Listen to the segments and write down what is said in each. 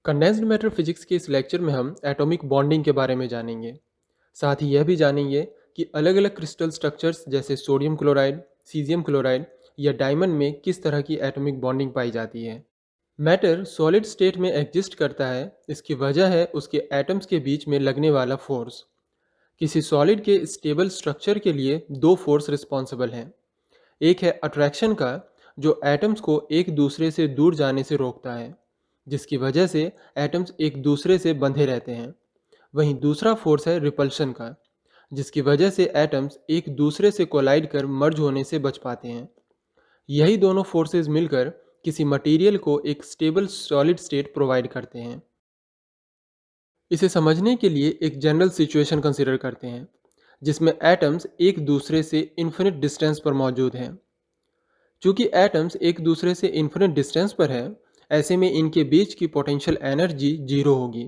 Condensed matter physics के इस lecture में हम एटॉमिक बॉन्डिंग के बारे में जानेंगे। साथ ही यह भी जानेंगे कि अलग अलग क्रिस्टल स्ट्रक्चर्स जैसे सोडियम क्लोराइड, सीजियम क्लोराइड या डायमंड में किस तरह की एटॉमिक बॉन्डिंग पाई जाती है। मैटर सॉलिड स्टेट में एग्जिस्ट करता है। इसकी वजह है उसके एटम्स के बीच में लगने वाला फोर्स। किसी सॉलिड के स्टेबल स्ट्रक्चर के लिए दो फोर्स रिस्पॉन्सिबल हैं। एक है अट्रैक्शन का, जो एटम्स को एक दूसरे से दूर जाने से रोकता है, जिसकी वजह से एटम्स एक दूसरे से बंधे रहते हैं। वहीं दूसरा फोर्स है रिपल्शन का, जिसकी वजह से एटम्स एक दूसरे से कोलाइड कर मर्ज होने से बच पाते हैं। यही दोनों फोर्सेस मिलकर किसी मटेरियल को एक स्टेबल सॉलिड स्टेट प्रोवाइड करते हैं। इसे समझने के लिए एक जनरल सिचुएशन कंसीडर करते हैं, जिसमें एटम्स एक दूसरे से इन्फिनिट डिस्टेंस पर मौजूद हैं। चूंकि एटम्स एक दूसरे से इन्फिनिट डिस्टेंस पर है, ऐसे में इनके बीच की पोटेंशियल एनर्जी जीरो होगी,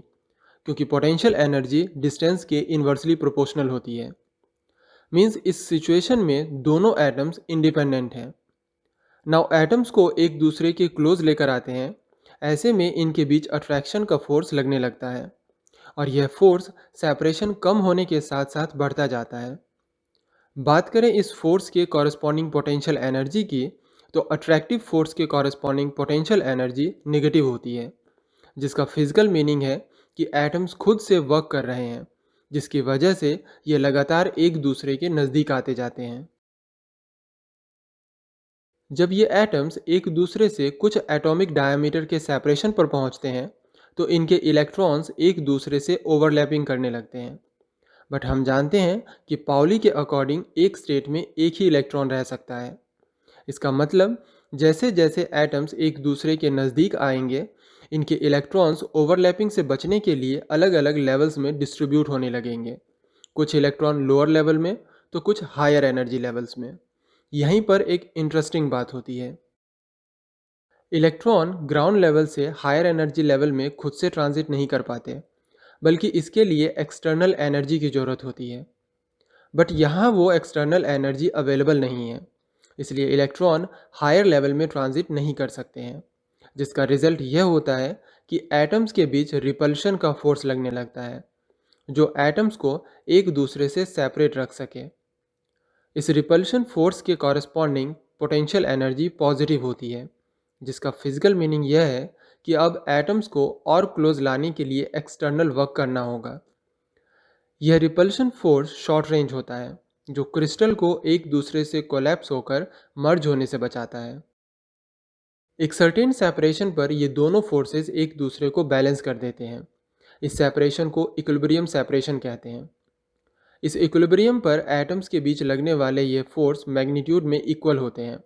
क्योंकि पोटेंशियल एनर्जी डिस्टेंस के इन्वर्सली प्रोपोर्शनल होती है। मींस इस सिचुएशन में दोनों एटम्स इंडिपेंडेंट हैं। नाउ एटम्स को एक दूसरे के क्लोज लेकर आते हैं। ऐसे में इनके बीच अट्रैक्शन का फोर्स लगने लगता है, और यह फोर्स सेपरेशन कम होने के साथ साथ बढ़ता जाता है। बात करें इस फोर्स के कॉरस्पॉन्डिंग पोटेंशियल एनर्जी की, तो अट्रैक्टिव फोर्स के कॉरस्पॉन्डिंग पोटेंशियल एनर्जी नेगेटिव होती है, जिसका फिजिकल मीनिंग है कि एटम्स खुद से वर्क कर रहे हैं, जिसकी वजह से ये लगातार एक दूसरे के नज़दीक आते जाते हैं। जब ये एटम्स एक दूसरे से कुछ एटॉमिक डायमीटर के सेपरेशन पर पहुंचते हैं, तो इनके इलेक्ट्रॉन्स एक दूसरे से ओवरलैपिंग करने लगते हैं। बट हम जानते हैं कि पाउली के अकॉर्डिंग एक स्टेट में एक ही इलेक्ट्रॉन रह सकता है। इसका मतलब जैसे जैसे एटम्स एक दूसरे के नज़दीक आएंगे, इनके इलेक्ट्रॉन्स ओवरलैपिंग से बचने के लिए अलग अलग लेवल्स में डिस्ट्रीब्यूट होने लगेंगे। कुछ इलेक्ट्रॉन लोअर लेवल में, तो कुछ हायर एनर्जी लेवल्स में। यहीं पर एक इंटरेस्टिंग बात होती है। इलेक्ट्रॉन ग्राउंड लेवल से हायर एनर्जी लेवल में खुद से ट्रांजिट नहीं कर पाते, बल्कि इसके लिए एक्सटर्नल एनर्जी की ज़रूरत होती है। बट यहाँ वो एक्सटर्नल एनर्जी अवेलेबल नहीं है, इसलिए इलेक्ट्रॉन हायर लेवल में ट्रांजिट नहीं कर सकते हैं, जिसका रिजल्ट यह होता है कि एटम्स के बीच रिपल्शन का फोर्स लगने लगता है, जो एटम्स को एक दूसरे से सेपरेट रख सके। इस रिपल्शन फोर्स के कॉरस्पॉन्डिंग पोटेंशियल एनर्जी पॉजिटिव होती है, जिसका फिजिकल मीनिंग यह है कि अब एटम्स को और क्लोज लाने के लिए एक्सटर्नल वर्क करना होगा। यह रिपल्शन फोर्स शॉर्ट रेंज होता है, जो क्रिस्टल को एक दूसरे से कोलैप्स होकर मर्ज होने से बचाता है। एक सर्टेन सेपरेशन पर ये दोनों फोर्सेस एक दूसरे को बैलेंस कर देते हैं। इस सेपरेशन को इक्विलिब्रियम सेपरेशन कहते हैं। इस इक्विलिब्रियम पर एटम्स के बीच लगने वाले ये फोर्स मैग्नीट्यूड में इक्वल होते हैं,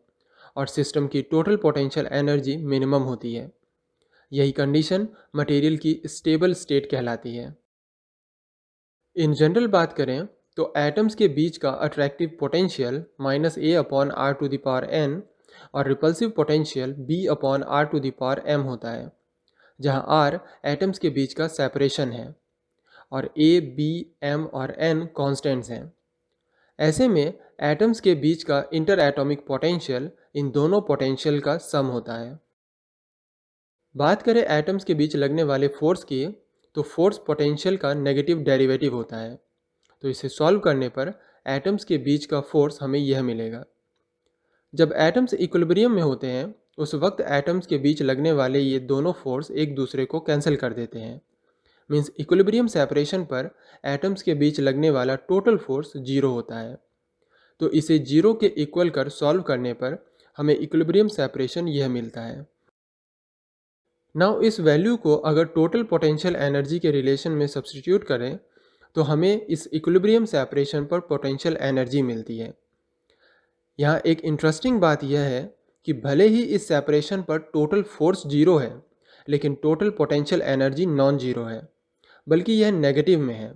और सिस्टम की टोटल पोटेंशियल एनर्जी मिनिमम होती है। यही कंडीशन मटेरियल की स्टेबल स्टेट कहलाती है। इन जनरल बात करें तो एटम्स के बीच का अट्रैक्टिव पोटेंशियल -a/r⁴n और रिपल्सिव पोटेंशियल b/r⁴m होता है, जहां r एटम्स के बीच का सेपरेशन है और a, b, m और n कॉन्स्टेंट्स हैं। ऐसे में एटम्स के बीच का इंटर एटॉमिक पोटेंशियल इन दोनों पोटेंशियल का सम होता है। बात करें एटम्स के बीच लगने वाले फोर्स की, तो फोर्स पोटेंशियल का नेगेटिव डेरिवेटिव होता है। तो इसे सॉल्व करने पर एटम्स के बीच का फोर्स हमें यह मिलेगा। जब एटम्स इक्विलिब्रियम में होते हैं, उस वक्त एटम्स के बीच लगने वाले ये दोनों फोर्स एक दूसरे को कैंसिल कर देते हैं। मीन्स इक्विलिब्रियम सेपरेशन पर एटम्स के बीच लगने वाला टोटल फोर्स जीरो होता है। तो इसे जीरो के इक्वल कर सॉल्व करने पर हमें इक्विलिब्रियम सेपरेशन यह मिलता है। नाउ इस वैल्यू को अगर टोटल पोटेंशियल एनर्जी के रिलेशन में सब्स्टिट्यूट करें, तो हमें इस इक्विलिब्रियम सेपरेशन पर पोटेंशियल एनर्जी मिलती है। यहाँ एक इंटरेस्टिंग बात यह है कि भले ही इस सेपरेशन पर टोटल फोर्स जीरो है, लेकिन total potential energy non zero है, बल्कि यह नेगेटिव में है,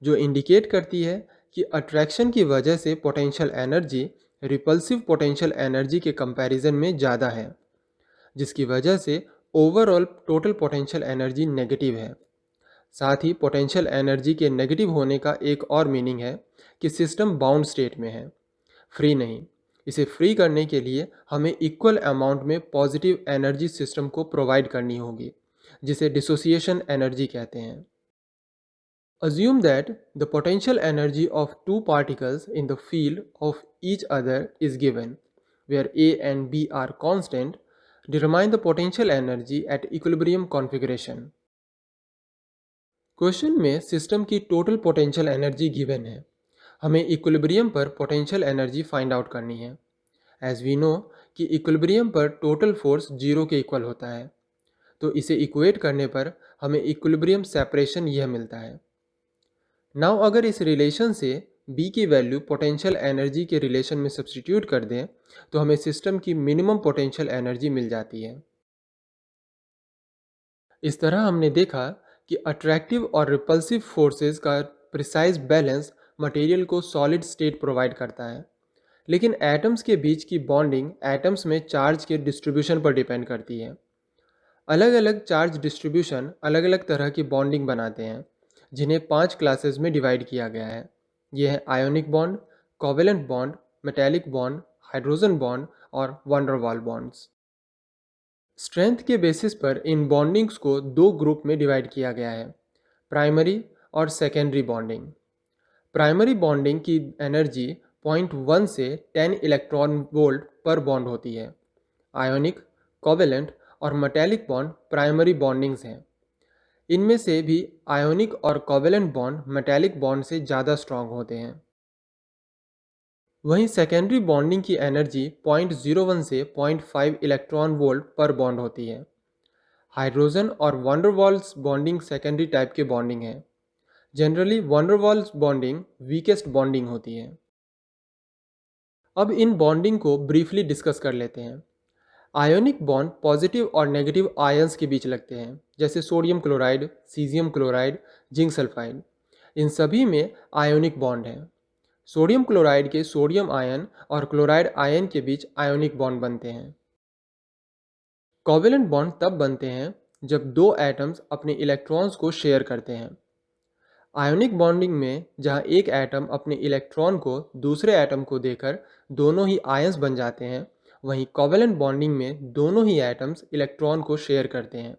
जो इंडिकेट करती है कि अट्रैक्शन की वजह से potential energy repulsive potential energy के कंपैरिजन में ज़्यादा है, जिसकी वजह से overall total potential energy negative है। साथ ही पोटेंशियल एनर्जी के नेगेटिव होने का एक और मीनिंग है कि सिस्टम बाउंड स्टेट में है, फ्री नहीं। इसे फ्री करने के लिए हमें इक्वल अमाउंट में पॉजिटिव एनर्जी सिस्टम को प्रोवाइड करनी होगी, जिसे डिसोसिएशन एनर्जी कहते हैं। Assume that the potential energy of two particles in the field of each other is given, where A and B are constant. Determine the potential energy at equilibrium configuration. Question में system की total potential energy given है। हमें equilibrium पर potential energy find out करनी है। As we know कि equilibrium पर total force zero के इक्वल होता है, तो इसे इक्वेट करने पर हमें इक्विलिब्रियम सेपरेशन यह मिलता है। नाउ अगर इस रिलेशन से B की वैल्यू पोटेंशियल एनर्जी के रिलेशन में सब्स्टिट्यूट कर दें तो हमें सिस्टम की मिनिमम पोटेंशियल एनर्जी मिल जाती है। इस तरह हमने देखा कि अट्रैक्टिव और रिपल्सिव फोर्सेस का प्रिसाइज बैलेंस मटेरियल को सॉलिड स्टेट प्रोवाइड करता है, लेकिन एटम्स के बीच की बॉन्डिंग एटम्स में चार्ज के डिस्ट्रीब्यूशन पर डिपेंड करती है। अलग अलग चार्ज डिस्ट्रीब्यूशन अलग अलग तरह की बॉन्डिंग बनाते हैं, जिन्हें 5 क्लासेस में डिवाइड किया गया है। ये है ionic bond, covalent bond, metallic bond, hydrogen bond और वैन डर वाल बॉन्ड्स। स्ट्रेंथ के बेसिस पर इन बॉन्डिंग्स को दो ग्रुप में डिवाइड किया गया है, प्राइमरी और सेकेंडरी बॉन्डिंग। प्राइमरी बॉन्डिंग की एनर्जी 0.1 से 10 इलेक्ट्रॉन वोल्ट पर बॉन्ड होती है। आयोनिक, कोवेलेंट और मेटेलिक बॉन्ड प्राइमरी बॉन्डिंग्स हैं। इनमें से भी आयोनिक और कोवेलेंट बॉन्ड मेटेलिक बॉन्ड से ज़्यादा स्ट्रॉन्ग होते हैं। वहीं सेकेंडरी बॉन्डिंग की एनर्जी 0.01 से 0.5 इलेक्ट्रॉन वोल्ट पर बॉन्ड होती है। हाइड्रोजन और van der Waals bonding secondary type के बॉन्डिंग है। Generally van der Waals bonding weakest bonding होती है। अब इन बॉन्डिंग को ब्रीफली डिस्कस कर लेते हैं। आयोनिक बॉन्ड पॉजिटिव और नेगेटिव आयंस के बीच लगते हैं, जैसे sodium chloride, caesium chloride, zinc sulphide. इन सभी में आयोनिक बॉन्ड है। सोडियम क्लोराइड के सोडियम आयन और क्लोराइड आयन के बीच आयोनिक बॉन्ड बनते हैं। कोवेलेंट बॉन्ड तब बनते हैं जब दो एटम्स अपने इलेक्ट्रॉन्स को शेयर करते हैं। आयोनिक बॉन्डिंग में जहां एक एटम अपने इलेक्ट्रॉन को दूसरे एटम को देकर दोनों ही आयंस बन जाते हैं, वहीं कोवेलेंट बॉन्डिंग में दोनों ही एटम्स इलेक्ट्रॉन को शेयर करते हैं।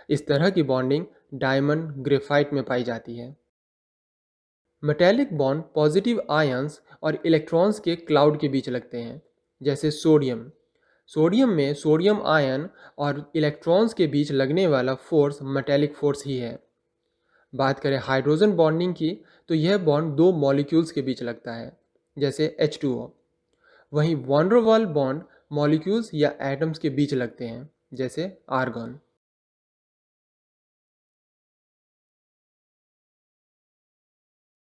इस तरह की बॉन्डिंग डायमंड, ग्रेफाइट में पाई जाती है। मेटेलिक बॉन्ड पॉजिटिव आयंस और इलेक्ट्रॉन्स के क्लाउड के बीच लगते हैं, जैसे सोडियम। सोडियम में सोडियम आयन और इलेक्ट्रॉन्स के बीच लगने वाला फोर्स मेटेलिक फोर्स ही है। बात करें हाइड्रोजन बॉन्डिंग की, तो यह बॉन्ड दो मॉलिक्यूल्स के बीच लगता है, जैसे H2O। वहीं वैन डर वाल बॉन्ड मॉलिक्यूल्स या एटम्स के बीच लगते हैं, जैसे आर्गन।